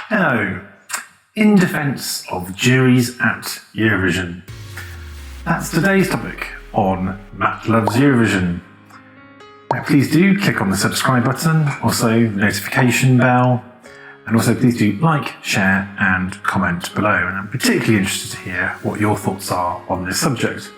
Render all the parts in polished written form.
Hello. In defence of juries at Eurovision. That's today's topic on Matt Loves Eurovision. Now please do click on the subscribe button, also notification bell, and also please do like, share and comment below. And I'm particularly interested to hear what your thoughts are on this subject.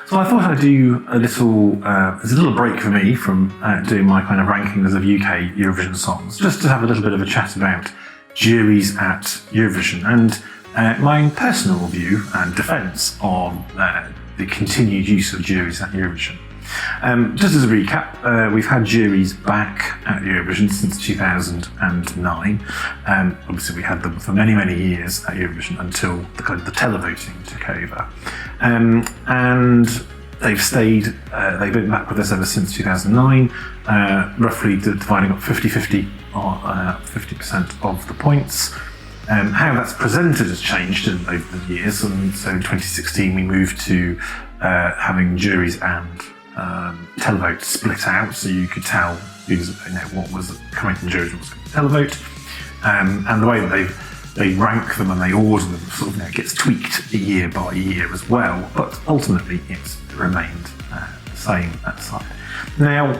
So I thought I'd do there's a little break for me from doing my kind of rankings of UK Eurovision songs, just to have a little bit of a chat about juries at Eurovision and my personal view and defence on the continued use of juries at Eurovision. Just as a recap, we've had juries back at Eurovision since 2009. Obviously we had them for many, many years at Eurovision until the televoting took over. And they've stayed, they've been back with us ever since 2009, roughly dividing up 50-50, or 50% of the points. How that's presented has changed over the years, and so in 2016 we moved to having juries and televote split out, so you could tell what was coming from juries and what was coming from televote. And the way that they rank them and they order them sort of gets tweaked year by year as well, but ultimately it's remained the same that side. Now,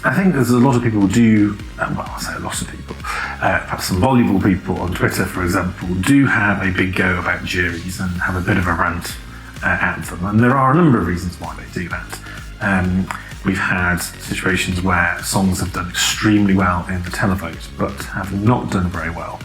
I think there's a lot of people who do, well, I say a lot of people, perhaps some voluble people on Twitter, for example, do have a big go about juries and have a bit of a rant at them. And there are a number of reasons why they do that. We've had situations where songs have done extremely well in the televote, but have not done very well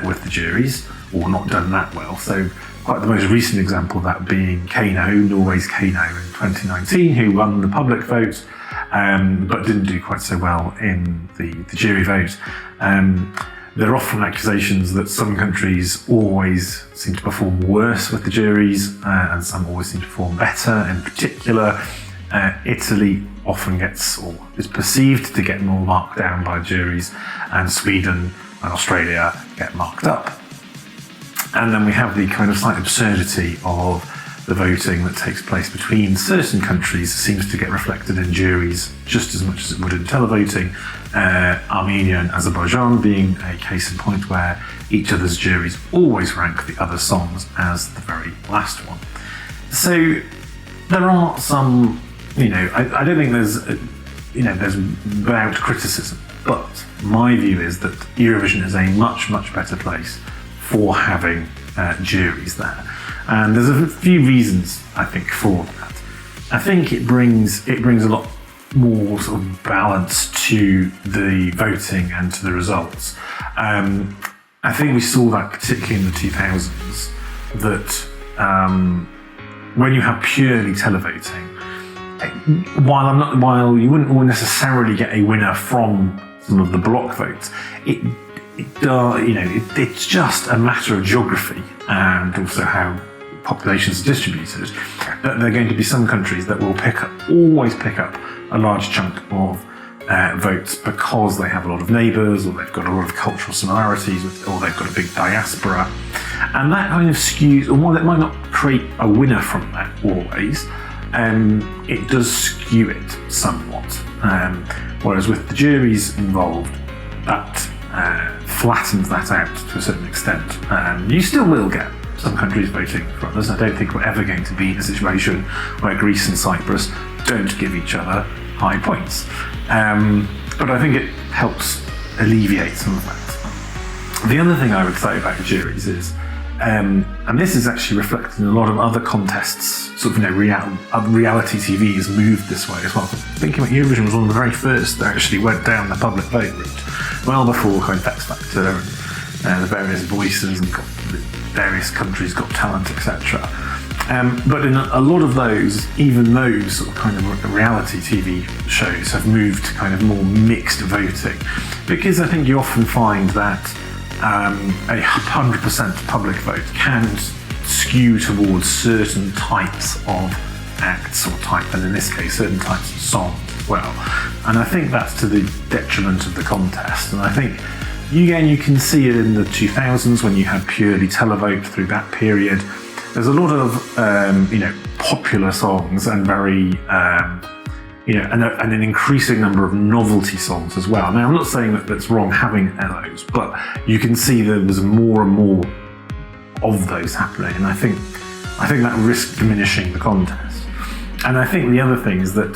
with the juries, or not done that well. So quite the most recent example of that being Kano, Norway's Kano in 2019, who won the public vote, but didn't do quite so well in the jury vote. There are often accusations that some countries always seem to perform worse with the juries, and some always seem to perform better. In particular, Italy often gets, or is perceived to get, more marked down by juries, and Sweden and Australia get marked up. And then we have the kind of slight absurdity of the voting that takes place between certain countries seems to get reflected in juries just as much as it would in televoting. Armenia and Azerbaijan being a case in point, where each other's juries always rank the other songs as the very last one. So there are some, I don't think there's without criticism, but my view is that Eurovision is a much, much better place for having juries there. And there's a few reasons, I think, for that. I think it brings a lot more sort of balance to the voting and to the results. I think we saw that particularly in the 2000s, that when you have purely televoting, while you wouldn't necessarily get a winner from some of the block votes, it's just a matter of geography and also how populations are distributed, that there are going to be some countries that will always pick up a large chunk of votes because they have a lot of neighbours, or they've got a lot of cultural similarities, or they've got a big diaspora. And that kind of skews, or while it might not create a winner from that always, it does skew it somewhat. Whereas with the juries involved, that flattens that out to a certain extent. You still will get some countries voting for others. I don't think we're ever going to be in a situation where Greece and Cyprus don't give each other high points. But I think it helps alleviate some of that. The other thing I would say about juries is, and this is actually reflected in a lot of other contests, sort of, reality TV has moved this way as well. Thinking about Eurovision was one of the very first that actually went down the public vote route, well before kind of X Factor and the various voices and various countries got talent, etc. But in a lot of those, even those sort of kind of reality TV shows have moved to kind of more mixed voting, because I think you often find that a 100% public vote can skew towards certain types of acts and in this case certain types of songs as well. And I think that's to the detriment of the contest. And I think you can see it in the 2000s when you had purely televote through that period. There's a lot of popular songs and very and an increasing number of novelty songs as well. Now, I'm not saying that that's wrong having those, but you can see there was more and more of those happening, and I think that risked diminishing the contest. And I think the other thing is that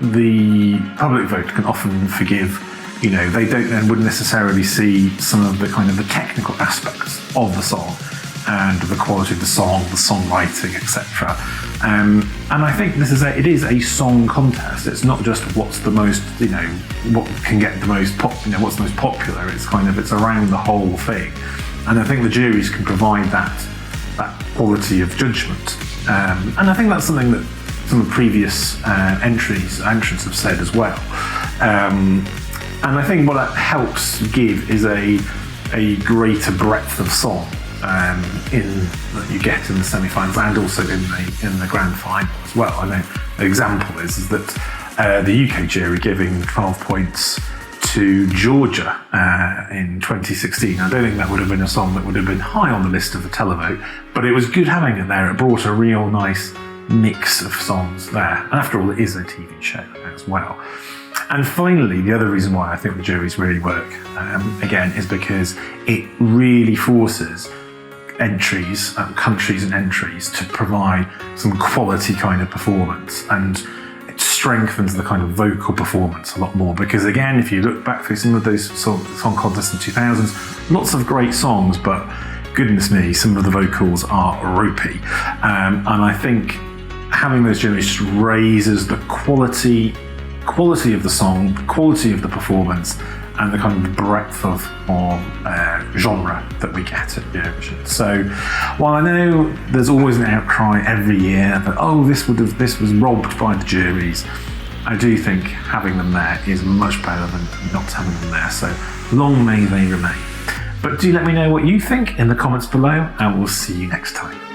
the public vote can often forgive. They wouldn't necessarily see some of the kind of the technical aspects of the song and the quality of the song, the songwriting, etc. And I think it is a song contest. It's not just what's the most, what can get the most what's the most popular. It's around the whole thing. And I think the juries can provide that quality of judgment. And I think that's something that some of the previous entrants have said as well. And I think what that helps give is a greater breadth of song that you get in the semi-finals and also in the grand final as well. I know an example is that the UK jury giving 12 points to Georgia in 2016. I don't think that would have been a song that would have been high on the list of the televote, but it was good having it there. It brought a real nice mix of songs there. And after all, it is a TV show as well. And finally, the other reason why I think the juries really work, again, is because it really forces countries and entries to provide some quality kind of performance, and it strengthens the kind of vocal performance a lot more. Because again, if you look back through some of those song contests in the 2000s, lots of great songs, but goodness me, some of the vocals are ropey. And I think having those juries just raises the quality of the song, quality of the performance, and the kind of breadth of genre that we get at Eurovision. So while I know there's always an outcry every year that this was robbed by the juries, I do think having them there is much better than not having them there. So long may they remain. But do let me know what you think in the comments below, and we'll see you next time.